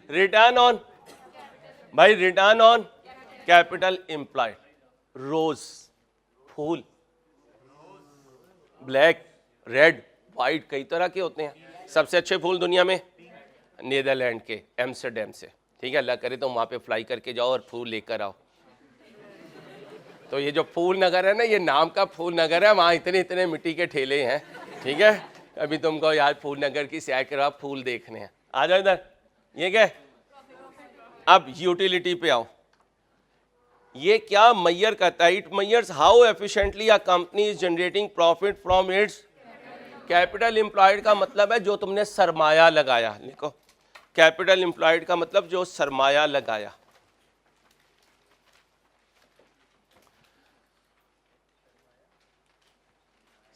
Return on, भाई return on capital employed. Rose, फूल, black, red, white, कई तरह के होते हैं। सबसे अच्छे फूल दुनिया में नीदरलैंड के एम्स्टरडैम से, ठीक है, अल्लाह करे तो वहां पे फ्लाई करके जाओ और फूल लेकर आओ। तो ये जो फूल नगर है ना, ये नाम का फूल नगर है, वहाँ इतने इतने मिट्टी के ठेले हैं, ठीक है। अभी तुमको यार फूल नगर की सैर करो, फूल देखने हैं, आ जाओ इधर। ये क्या है? अब यूटिलिटी पे आओ। ये क्या मैयर करता है? It measures how efficiently a company is generating profit from its capital employed. का मतलब है जो तुमने सरमाया लगाया। लिखो, कैपिटल एम्प्लॉयड का मतलब जो सरमाया लगाया।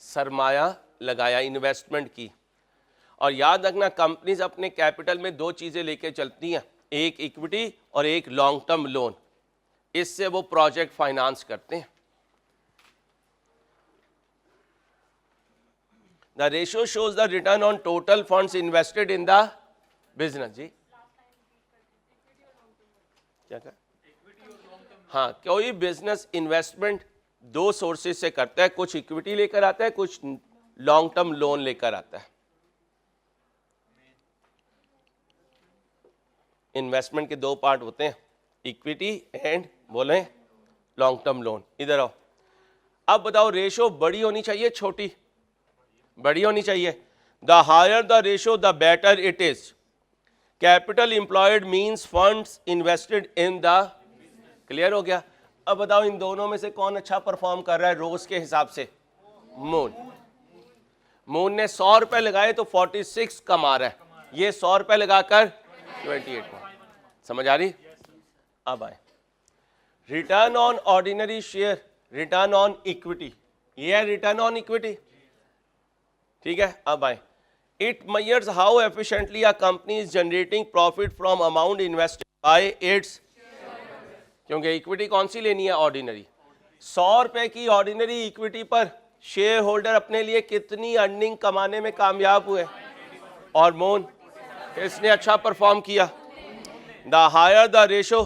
सरमाया लगाया, इन्वेस्टमेंट की। और याद रखना, कंपनीज अपने कैपिटल में दो चीजें लेके चलती हैं, एक इक्विटी और एक लॉन्ग टर्म लोन। इससे वो प्रोजेक्ट फाइनेंस करते हैं। The ratio shows the return on total funds invested in the business. जी क्या कहा? हाँ, कोई बिजनेस इन्वेस्टमेंट दो सोर्सेज से करता है, कुछ इक्विटी लेकर आता है, कुछ लॉन्ग टर्म लोन लेकर आता है। इन्वेस्टमेंट के दो पार्ट होते हैं, इक्विटी एंड बोले लॉन्ग टर्म लोन। इधर आओ। अब बताओ, रेशो बड़ी होनी चाहिए छोटी? बड़ी होनी चाहिए। The higher the ratio the better it is. Capital employed means funds invested in the. Clear हो गया? अब बताओ, इन दोनों में से कौन अच्छा परफॉर्म कर रहा है रोज के हिसाब से? मून। मून ने 100 रुपए लगाए तो 46 कमा रहा है, ये 100 रुपए लगाकर 28 में। समझ आ रही? अब आए return on ordinary share, return on equity. ये है रिटर्न ऑन इक्विटी, ठीक है। अब आए, it measures how efficiently a company is generating profit from amount invested bye it's. क्योंकि इक्विटी कौन सी लेनी है? ऑर्डिनरी। 100 रुपए की ऑर्डिनरी इक्विटी पर शेयर होल्डर अपने लिए कितनी अर्निंग कमाने में कामयाब हुए? और मून, इसने अच्छा परफॉर्म किया। The higher the ratio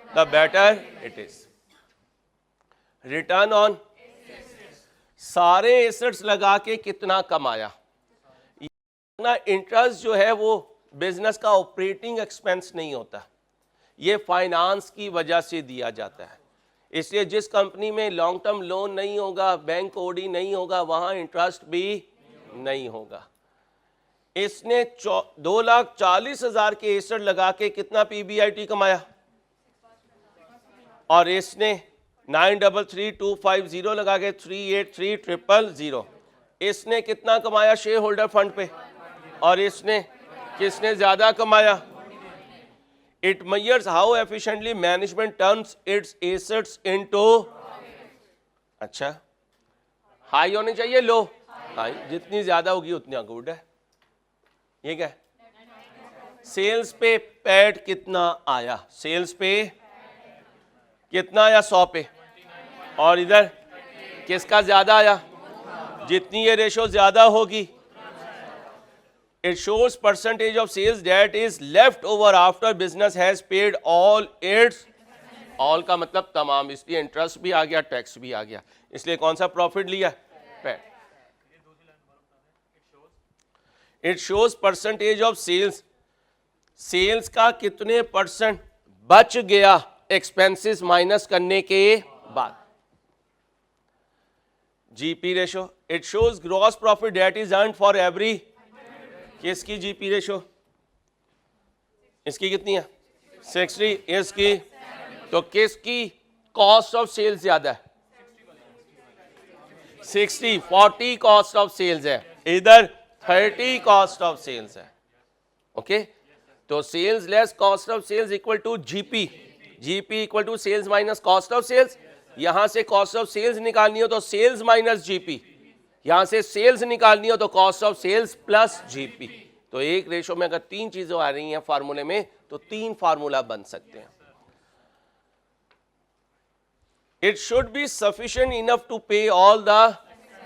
the better it is. Return on सारे एसेट्स लगा के कितना कमाया। ना इंटरेस्ट जो है वो बिजनेस का ऑपरेटिंग एक्सपेंस नहीं होता, ये फाइनेंस की वजह से दिया जाता है। इसलिए जिस कंपनी में लॉन्ग टर्म लोन नहीं होगा, बैंक ओडी नहीं होगा, वहां इंटरेस्ट भी नहीं होगा। इसने 2,40,000 के एसेट लगा के कितना पीबीआईटी कमाया? और इसने 933,250 लगा के 383,000, इसने कितना कमाया शेयर होल्डर फंड पे? और इसने किसने ज्यादा कमाया? It measures how efficiently management turns its assets into. अच्छा, हाई होनी चाहिए, लो? हाई। जितनी ज्यादा होगी उतनी गुड है। ये क्या है? सेल्स पे पैट कितना आया? सेल्स पे कितना आया? 100 पे। और इधर किसका ज्यादा आया? जितनी ये रेशो ज्यादा होगी, it shows percentage of sales that is left over after business has paid all its। all का मतलब तमाम, इसलिए इंटरेस्ट भी आ गया, टैक्स भी आ गया, इसलिए कौन सा प्रॉफिट लिया? PAT. It shows percentage of sales, sales का कितने परसेंट बच गया एक्सपेंसेस माइनस करने के बाद। GP ratio, it shows gross profit that is earned for every. किसकी जीपी रेशो? इसकी कितनी है? 60। इसकी? तो किसकी कॉस्ट ऑफ सेल्स ज्यादा है? 60। 40 कॉस्ट ऑफ सेल्स है, इधर 30 कॉस्ट ऑफ सेल्स है। ओके, तो sales less cost of sales equal to GP. GP equal to sales minus cost of sales. यहां से कॉस्ट ऑफ सेल्स निकालनी हो तो सेल्स माइनस जीपी, यहां से सेल्स निकालनी हो तो cost of sales plus GP. तो एक रेशो में अगर तीन चीजें आ रही हैं फार्मूले में तो तीन फार्मूला बन सकते हैं। It should be sufficient enough to pay all the.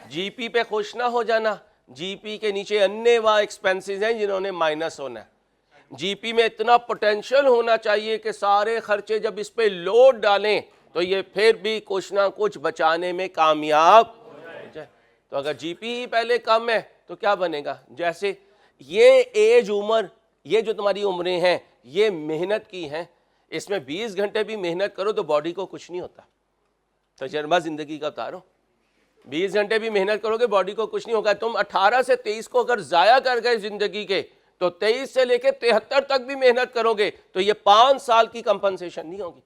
GP पे खुश ना हो जाना, जीपी के नीचे अन्य वह एक्सपेंसेस हैं जिन्होंने माइनस होना है। जीपी में इतना पोटेंशियल होना चाहिए कि सारे खर्चे जब इस पे लोड डालें तो ये फिर भी कुछ ना कुछ बचाने में कामयाब हो जाए। तो अगर जीपी ही पहले कम है तो क्या बनेगा? जैसे ये एज उम्र, ये जो तुम्हारी उम्रें हैं ये मेहनत की हैं, इसमें 20 घंटे भी मेहनत करो तो बॉडी को कुछ नहीं होता। तजर्बा जिंदगी का उतारो, 20 घंटे भी मेहनत करोगे बॉडी को कुछ नहीं होगा। तुम 18 से 23 को अगर जाया कर गए जिंदगी के तो 23 से लेकर 73 तक भी मेहनत करोगे तो ये 5 साल की कंपनसेशन नहीं होगी।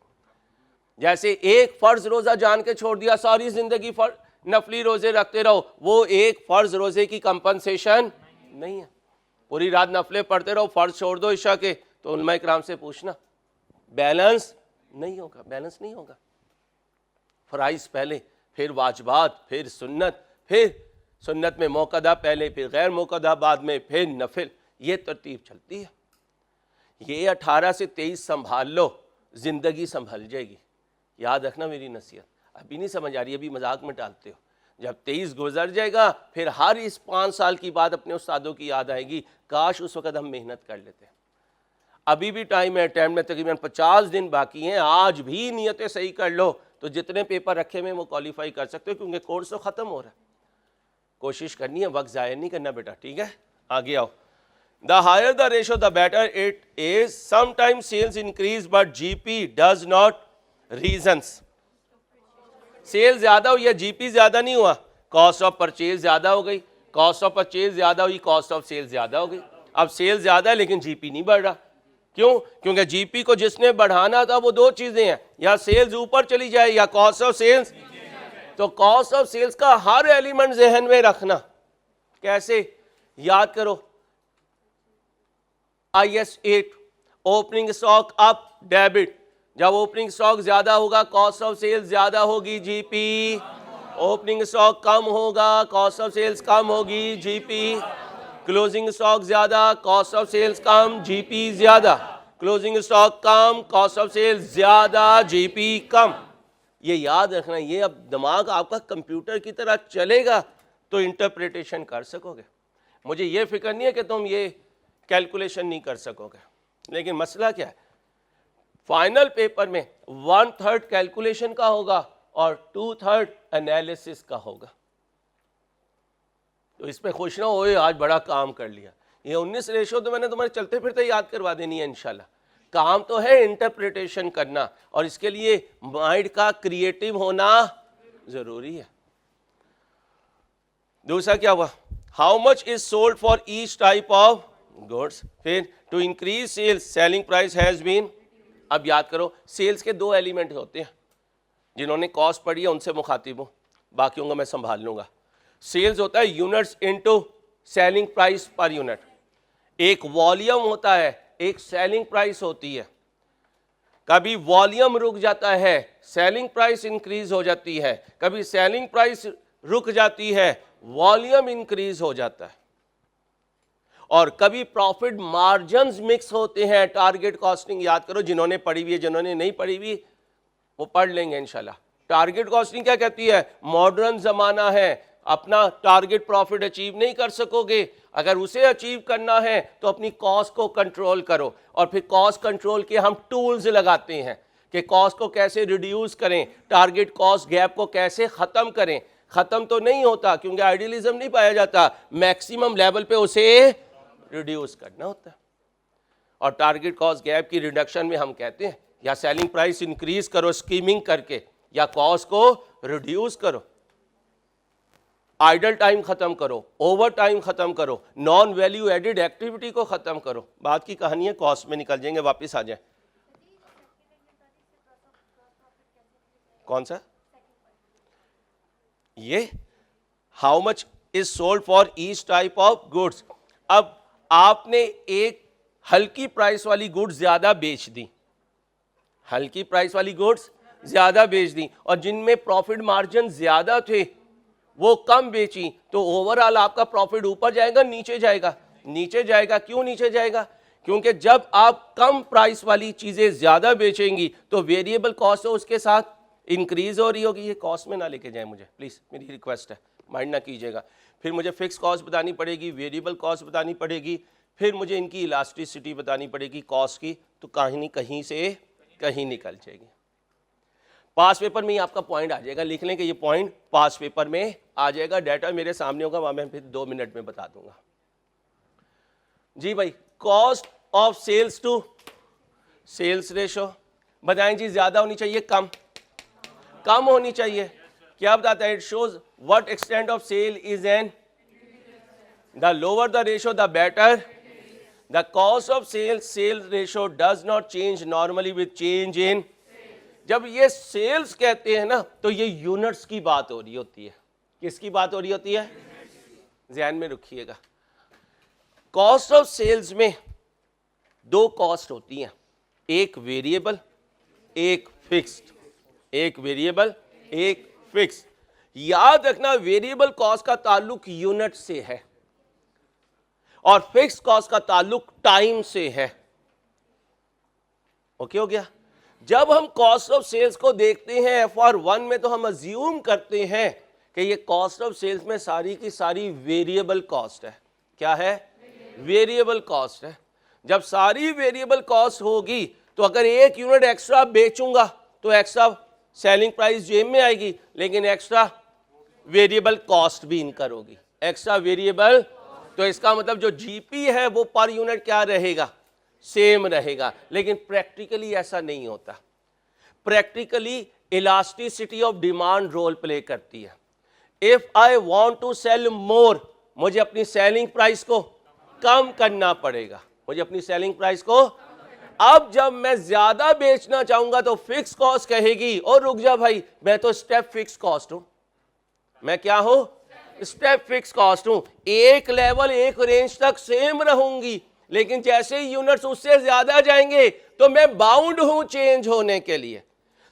जैसे एक फर्ज रोजा जान के छोड़ दिया, सारी जिंदगी नफली रोजे रखते रहो, वो एक फर्ज रोजे की कंपनसेशन नहीं है। पूरी रात नफले पढ़ते रहो, फर्ज छोड़ दो इशा के, तो उलमा इकराम से पूछना, बैलेंस नहीं होगा, बैलेंस नहीं होगा। फराइज पहले, फिर वाजबात, फिर सुन्नत में मौकदा पहले, फिर गैर मौकदा बाद में, फिर नफिल, ये तरतीब चलती है। ये 18 से 23 संभाल लो, जिंदगी संभल जाएगी। याद रखना मेरी नसीहत, अभी नहीं समझ आ रही, अभी मजाक में टालते हो। जब 23 गुजर जाएगा फिर हर इस 5 साल की बात अपने उस्तादों की याद आएगी, काश उस वक्त हम मेहनत कर लेते। अभी भी टाइम है, टाइम में तकरीबन 50 दिन बाकी हैं। आज भी नियतें सही कर लो तो जितने पेपर रखे हुए वो क्वालिफाई कर सकते हो, क्योंकि कोर्स तो ख़त्म हो रहा है। कोशिश करनी है, वक्त ज़ाया नहीं करना बेटा, ठीक है? आगे आओ। The higher the ratio the better it is. Sometimes sales increase but GP does not. Reasons, sale ज्यादा हुई है, जीपी ज्यादा नहीं हुआ, कॉस्ट ऑफ परचेज ज्यादा हो गई, कॉस्ट ऑफ परचेज ज्यादा हुई, कॉस्ट ऑफ सेल ज्यादा हो गई। अब सेल ज्यादा है लेकिन जीपी नहीं बढ़ रहा। क्यों? क्योंकि जीपी को जिसने बढ़ाना था वो दो चीजें हैं, या सेल्स ऊपर चली जाए या कॉस्ट ऑफ सेल्स। तो कॉस्ट ऑफ सेल्स का हर एलिमेंट जहन में रखना। कैसे? याद करो, IS 8 opening stock up debit. जब ओपनिंग स्टॉक ज्यादा होगा कॉस्ट ऑफ सेल्स ज्यादा होगी, जीपी। ओपनिंग स्टॉक कम होगा कॉस्ट ऑफ सेल्स कम होगी, जीपी। क्लोजिंग स्टॉक ज्यादा कॉस्ट ऑफ सेल्स कम, जीपी ज्यादा। क्लोजिंग स्टॉक कम कॉस्ट ऑफ सेल्स ज्यादा, जीपी कम। ये याद रखना। ये अब दिमाग आपका कंप्यूटर की तरह चलेगा तो इंटरप्रिटेशन कर सकोगे। मुझे ये फिक्र नहीं है कि तुम ये कैलकुलेशन नहीं कर सकोगे, लेकिन मसला क्या है, फाइनल पेपर में 1/3 कैलकुलेशन का होगा और 2/3 एनालिसिस का होगा। तो इस पे खुश ना हो, आज बड़ा काम कर लिया। ये 19 रेशो तो मैंने तुम्हारे चलते फिरते याद करवा देनी है इंशाल्लाह। काम तो है इंटरप्रिटेशन करना, और इसके लिए माइंड का क्रिएटिव होना जरूरी है। दूसरा क्या हुआ? How much is sold for each type of goods. फिर to increase sales selling price has been. अब याद करो, सेल्स के दो एलिमेंट होते हैं। जिन्होंने कॉस्ट पढ़ी है उनसे मुखातिब हूं, बाकियों को मैं संभाल लूंगा। सेल्स होता है units into selling price per unit. एक वॉल्यूम होता है, एक सेलिंग प्राइस होती है। कभी वॉल्यूम रुक जाता है, सेलिंग प्राइस इंक्रीज हो जाती है, कभी सेलिंग प्राइस रुक जाती है, वॉल्यूम इंक्रीज हो जाता है। और कभी प्रॉफिट मार्जिन्स मिक्स होते हैं। टारगेट कॉस्टिंग याद करो, जिन्होंने पढ़ी हुई है, जिन्होंने नहीं पढ़ी हुई वो पढ़ लेंगे इंशाल्लाह। टारगेट कॉस्टिंग क्या कहती है? मॉडर्न जमाना है, अपना टारगेट प्रॉफिट अचीव नहीं कर सकोगे, अगर उसे अचीव करना है तो अपनी कॉस्ट को कंट्रोल करो। और फिर कॉस्ट कंट्रोल के हम टूल्स लगाते हैं कि कॉस्ट को कैसे रिड्यूस करें, टारगेट कॉस्ट गैप को कैसे ख़त्म करें। ख़त्म तो नहीं होता क्योंकि आइडियलिज्म नहीं पाया जाता, मैक्सिमम लेवल पे उसे रिड्यूस करना होता है। और टारगेट कॉस्ट गैप की रिडक्शन में हम कहते हैं या सेलिंग प्राइस इंक्रीज करो स्कीमिंग करके, या कॉस्ट को रिड्यूस करो, आइडल टाइम खत्म करो, ओवर टाइम खत्म करो, नॉन वैल्यू एडेड एक्टिविटी को खत्म करो। बात की कहानी है, कॉस्ट में निकल जाएंगे, वापस आ जाए। कौन सा? ये how much is sold for each type of goods. अब आपने एक हल्की प्राइस वाली गुड्स ज्यादा बेच दी, हल्की प्राइस वाली गुड्स ज्यादा बेच दी, और जिनमें प्रॉफिट मार्जिन ज्यादा थे वो कम बेची, तो ओवरऑल आपका प्रॉफिट ऊपर जाएगा नीचे जाएगा? नीचे जाएगा। क्यों नीचे जाएगा? क्योंकि जब आप कम प्राइस वाली चीजें ज्यादा बेचेंगी तो वेरिएबल कॉस्ट तो उसके साथ इंक्रीज हो रही होगी। ये कॉस्ट में ना लेके जाए मुझे प्लीज, मेरी रिक्वेस्ट है, माइंड ना कीजिएगा। फिर मुझे फिक्स कॉस्ट बतानी पड़ेगी, वेरिएबल कॉस्ट बतानी पड़ेगी, फिर मुझे इनकी इलास्टिसिटी बतानी पड़ेगी कॉस्ट की, तो कहीं कहीं से कहीं निकल जाएगी। पास पेपर में ही आपका पॉइंट आ जाएगा, लिख लें कि ये पॉइंट पास पेपर में आ जाएगा, डाटा मेरे सामने होगा, वहां मैं फिर 2 मिनट में बता दूंगा। जी भाई, cost of sales to sales ratio बताएं जी, ज्यादा होनी चाहिए कम? कम होनी चाहिए। क्या बताता है? It shows what extent of sale is an, the lower the ratio the better, the cost of sales ratio does not change normally with change in. जब ये सेल्स कहते हैं ना, तो ये यूनिट्स की बात हो रही होती है। किसकी बात हो रही होती है? ध्यान में रखिएगा, कॉस्ट ऑफ सेल्स में 2 कॉस्ट होती हैं, एक वेरिएबल एक फिक्स्ड। एक वेरिएबल एक फिक्स। याद रखना, वेरिएबल कॉस्ट का ताल्लुक यूनिट से है और फिक्स कॉस्ट का ताल्लुक टाइम से है। ओके हो गया? जब हम कॉस्ट ऑफ सेल्स को देखते हैं FR1 में, तो हम अज्यूम करते हैं कि ये कॉस्ट ऑफ सेल्स में सारी की सारी वेरिएबल कॉस्ट है। क्या है? वेरिएबल कॉस्ट है। जब सारी वेरिएबल कॉस्ट होगी, तो अगर 1 यूनिट एक्स्ट्रा बेचूंगा तो एक्स्ट्रा सेलिंग प्राइस जेब में आएगी, लेकिन एक्स्ट्रा वेरिएबल कॉस्ट भी इनकर होगी। एक्स्ट्रा वेरिएबल, तो इसका मतलब जो जीपी है वो पर यूनिट क्या रहेगा? सेम रहेगा। लेकिन प्रैक्टिकली ऐसा नहीं होता। Practically elasticity of demand role play करती है। If I want to sell more, मुझे अपनी सेलिंग प्राइस को कम करना पड़ेगा। मुझे अपनी सेलिंग प्राइस को, अब जब मैं ज्यादा बेचना चाहूंगा तो फिक्स कॉस्ट कहेगी, और रुक जा भाई, मैं तो स्टेप फिक्स कॉस्ट हूं। मैं क्या हूं? स्टेप फिक्स कॉस्ट हूं। एक लेवल एक रेंज तक सेम रहूंगी, लेकिन जैसे ही यूनिट्स उससे ज्यादा जाएंगे तो मैं बाउंड हूं चेंज होने के लिए।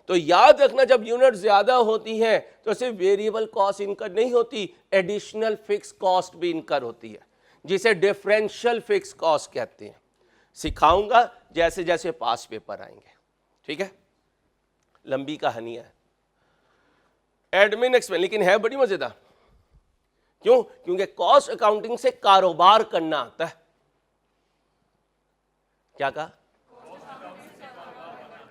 तो याद रखना, जब यूनिट ज्यादा होती हैं तो सिर्फ वेरिएबल कॉस्ट इनकर नहीं होती, एडिशनल फिक्स कॉस्ट भी इनकर होती है, जिसे डिफरेंशियल फिक्स कॉस्ट कहते हैं। सिखाऊंगा जैसे जैसे पास पेपर आएंगे, ठीक है? लंबी कहानी है, एडमिन एक्सपेंस, लेकिन है बड़ी मजेदार। क्यों? क्योंकि कॉस्ट अकाउंटिंग से कारोबार करना आता है। क्या कहा?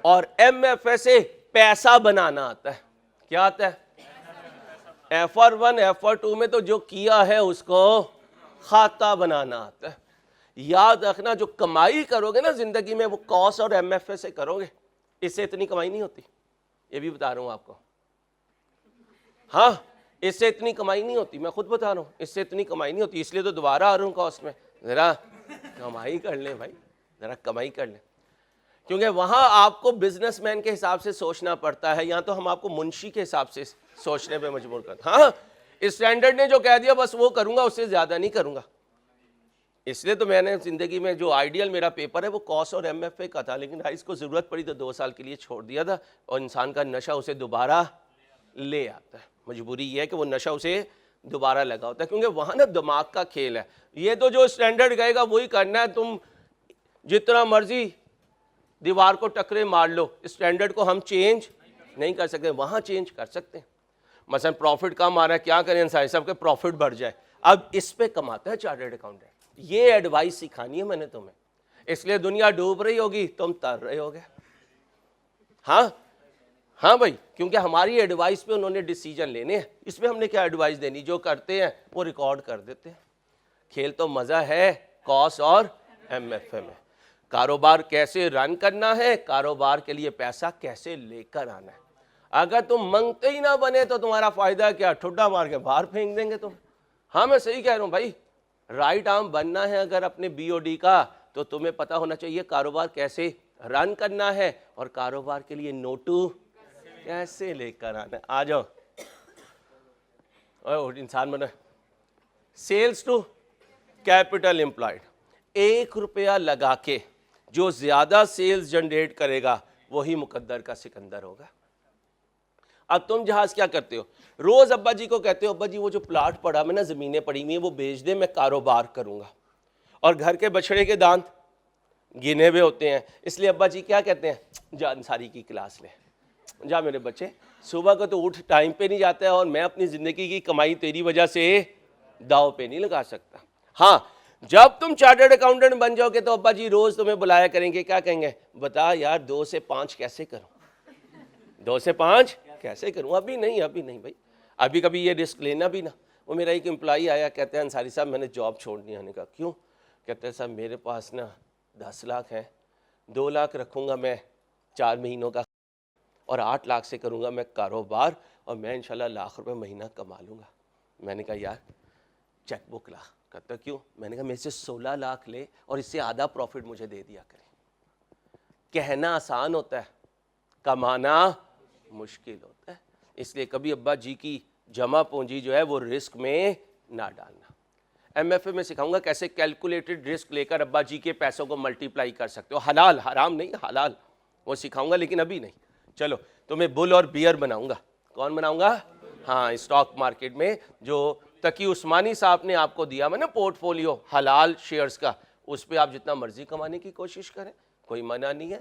और MFA से पैसा बनाना आता है। क्या आता है? FR1 FR2 में तो जो किया है उसको खाता बनाना आता है। याद रखना, जो कमाई करोगे ना जिंदगी में, वो कॉस्ट और MFA से करोगे। इससे इतनी कमाई नहीं होती, ये भी बता रहा हूं आपको। हाँ, इससे इतनी कमाई नहीं होती, मैं खुद बता रहा हूं, इससे इतनी कमाई नहीं होती। इसलिए तो दोबारा आ रहा हूं कॉस्ट में, जरा कमाई कर ले भाई, जरा कमाई कर ले। क्योंकि वहां आपको बिजनेसमैन के हिसाब से सोचना पड़ता है, यहाँ तो हम आपको मुंशी के हिसाब से सोचने पे मजबूर करते हैं। हाँ, स्टैंडर्ड ने जो कह दिया बस वो करूंगा, उससे ज्यादा नहीं करूंगा। इसलिए तो मैंने जिंदगी में जो आइडियल मेरा पेपर है वो कॉस्ट और MFA का था, लेकिन भाई इसको जरूरत पड़ी तो 2 साल के लिए छोड़ दिया था। और इंसान का नशा उसे दोबारा ले आता है। मजबूरी ये है कि वो नशा उसे दोबारा लगा होता है, क्योंकि वहां ना दिमाग का खेल है। ये तो जो स्टैंडर्ड कहेगा वही करना है, तुम जितना मर्जी दीवार को टकरे मार लो, स्टैंडर्ड को हम चेंज नहीं कर सकते। वहां चेंज कर सकते हैं। मसलन प्रॉफिट कम आ रहा है, क्या करें इंसान? सबके प्रॉफिट बढ़ जाए, अब इस पे कमाता है चार्टर्ड अकाउंटेंट। ये एडवाइस सिखानी है मैंने तुम्हें, इसलिए दुनिया डूब रही होगी, तुम तर रहे होगे। हाँ हाँ भाई, क्योंकि हमारी एडवाइस पे उन्होंने डिसीजन लेने हैं। इसमें हमने क्या एडवाइस देनी? जो करते हैं वो रिकॉर्ड कर देते हैं। खेल तो मजा है कॉस्ट और MFA में। कारोबार कैसे रन करना है, कारोबार के लिए पैसा कैसे लेकर आना है। अगर तुम मांगते ही ना बने तो तुम्हारा फायदा क्या? ठुड्डा मार के बाहर फेंक देंगे तुम। हाँ, मैं सही कह रहा हूँ भाई। राइट आर्म बनना है अगर अपने BOD का, तो तुम्हें पता होना चाहिए कारोबार कैसे रन करना है और कारोबार के लिए नोटू कैसे लेकर आना है। आ जाओ, इंसान बना। सेल्स टू कैपिटल एम्प्लॉयड, 1 रुपया लगा के जो ज्यादा सेल्स जनरेट करेगा वही मुकद्दर का सिकंदर होगा। अब तुम जहाज क्या करते हो? रोज अब्बा जी को कहते हो, अब्बा जी वो जो प्लाट पड़ा में ना, जमीनें पड़ी हुई हैं, वो बेच दे, मैं कारोबार करूंगा। और घर के बछड़े के दांत गिने हुए होते हैं, इसलिए अब्बा जी क्या कहते हैं? जा अंसारी की क्लास ले, जा मेरे बच्चे, सुबह को तो उठ टाइम पे नहीं जाता है, और मैं अपनी जिंदगी की कमाई तेरी वजह से दाव पे नहीं लगा सकता। हाँ, जब तुम चार्टर्ड अकाउंटेंट बन जाओगे तो अब्बा जी रोज तुम्हें बुलाया करेंगे, क्या कहेंगे, बता यार 2 से 5 कैसे करूं, 2 से 5 कैसे करूं। अभी नहीं भाई, अभी कभी ये रिस्क लेना भी ना। वो मेरा एक एम्प्लॉई आया, कहते हैं अंसारी साहब मैंने जॉब छोड़नी है। मैंने कहा क्यों? कहते हैं साहब मेरे पास ना 10 लाख है, 2 लाख रखूंगा मैं 4 महीनों का और 8 लाख से करूंगा मैं कारोबार और मैं इंशाल्लाह लाख रुपए महीना कमा लूंगा। मैंने कहा यार चेक बुक ला। कहता क्यों? मैंने कहा मेरे से 16 लाख ले और इससे आधा प्रॉफिट मुझे दे दिया करे। कहना आसान होता है, कमाना मुश्किल होता है। इसलिए कभी अब्बा जी की जमा पूंजी जो है वो रिस्क में ना डालना। एमएफए में सिखाऊंगा कैसे कैलकुलेटेड रिस्क लेकर अब्बा जी के पैसों को मल्टीप्लाई कर सकते हो, हलाल, हराम नहीं, हलाल, वो सिखाऊंगा, लेकिन अभी नहीं। चलो तुम्हें बुल और बियर बनाऊंगा। कौन बनाऊंगा? हाँ, स्टॉक मार्केट में जो तकी उस्मानी साहब ने आपको दिया मैं ना पोर्टफोलियो हलाल शेयर्स का, उस पर आप जितना मर्जी कमाने की कोशिश करें, कोई मना नहीं है।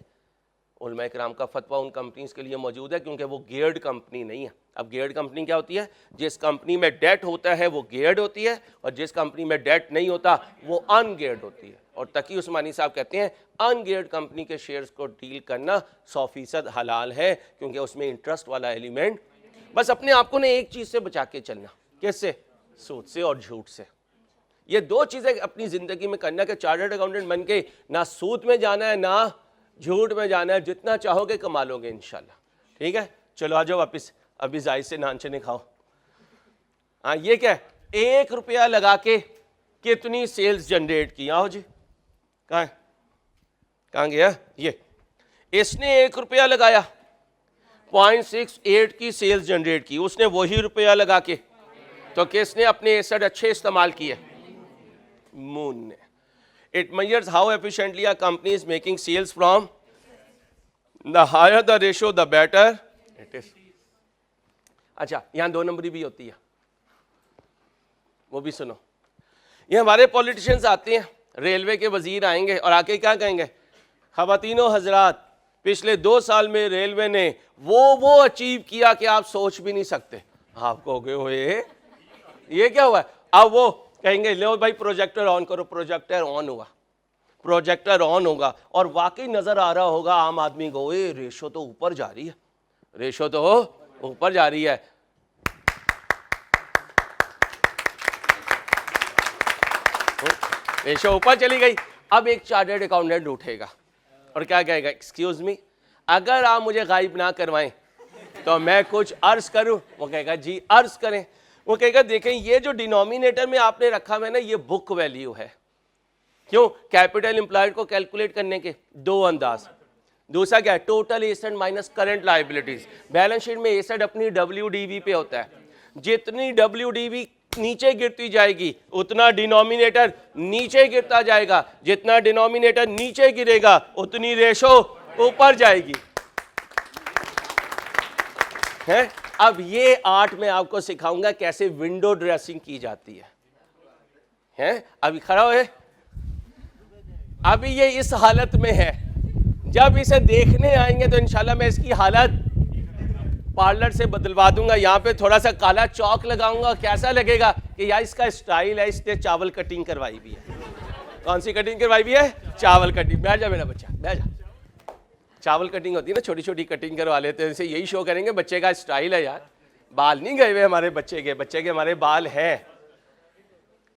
उलमा इकराम का फतवा उन कंपनीज के लिए मौजूद है क्योंकि वो गेयर्ड कंपनी नहीं है। अब गेयर्ड कंपनी क्या होती है? जिस कंपनी में डेट होता है वो गेयर्ड होती है और जिस कंपनी में डेट नहीं होता वो अनगेयर्ड होती है। और तकी उस्मानी साहब कहते हैं अनगेयर्ड कंपनी के शेयर्स को डील करना 100% हलाल है क्योंकि उसमें इंटरेस्ट वाला एलिमेंट। बस अपने आप को ने एक चीज से बचा के चलना, किससे? सूद से और झूठ से। ये 2 चीजें अपनी जिंदगी में करना कि चार्टर्ड अकाउंटेंट बन के ना सूद में जाना है ना झूठ में जाना है। जितना चाहोगे कमा लोगे इंशाल्लाह। ठीक है, चलो आ जाओ वापिस। अभी जाहिर से नानचने खाओ। हाँ, ये क्या है? 1 रुपया लगा के कितनी सेल्स जनरेट की? आओ जी, कहाँ गया ये? इसने 1 रुपया लगाया, 0.68 की सेल्स जनरेट की, उसने वही रुपया लगा के। तो किसने अपने एसेट अच्छे इस्तेमाल किए? मून ने। It measures how efficiently a company is making sales from. The higher the ratio, the better it is. अच्छा, यहाँ 2 नंबरी भी होती है, वो भी सुनो। ये हमारे पॉलिटिशियंस आते हैं, रेलवे के वजीर आएंगे और आके क्या कहेंगे, ख़वातीनो हजरात पिछले 2 साल में रेलवे ने वो अचीव किया कि आप सोच भी नहीं सकते। आप कहोगे हुए ये क्या हुआ? अब वो कहेंगे लो भाई प्रोजेक्टर ऑन करो, प्रोजेक्टर ऑन हुआ, प्रोजेक्टर ऑन होगा और वाकई नजर आ रहा होगा आम आदमी को, ये रेशो तो ऊपर जा रही है, रेशो तो ऊपर जा रही है। रेशो ऊपर चली गई। अब एक चार्टर्ड अकाउंटेंट उठेगा और क्या कहेगा, एक्सक्यूज मी, अगर आप मुझे गायब ना करवाएं तो मैं कुछ अर्ज करूं। वो कहेगा जी अर्ज करें। वो कहेगा देखें ये जो डिनोमिनेटर में आपने रखा हुआ है ना, ये बुक वैल्यू है। क्यों? कैपिटल एम्प्लॉयड को कैलकुलेट करने के 2 अंदाज। दूसरा क्या है? Total asset minus current liabilities. Balance sheet में एसेट अपनी WDV पे होता है, जितनी WDV नीचे गिरती जाएगी उतना डिनोमिनेटर नीचे गिरता जाएगा, जितना डिनोमिनेटर नीचे गिरेगा उतनी रेशो ऊपर जाएगी। है? अब ये आर्ट में आपको सिखाऊंगा कैसे विंडो ड्रेसिंग की जाती है? अभी खड़ा हो, अभी ये इस हालत में है। जब इसे देखने आएंगे तो इंशाल्लाह मैं इसकी हालत पार्लर से बदलवा दूंगा, यहाँ पे थोड़ा सा काला चौक लगाऊंगा, कैसा लगेगा कि यार इसका स्टाइल है, इसने चावल कटिंग करवाई भी है। कौन सी कटिंग करवाई भी है? चावल कटिंग। बैठ जा मेरा बच्चा, बैठ जा। चावल कटिंग होती है ना, छोटी छोटी कटिंग करवा लेते हैं, इसे यही शो करेंगे बच्चे का स्टाइल है। यार बाल नहीं गए हुए हमारे बच्चे के हमारे बाल हैं।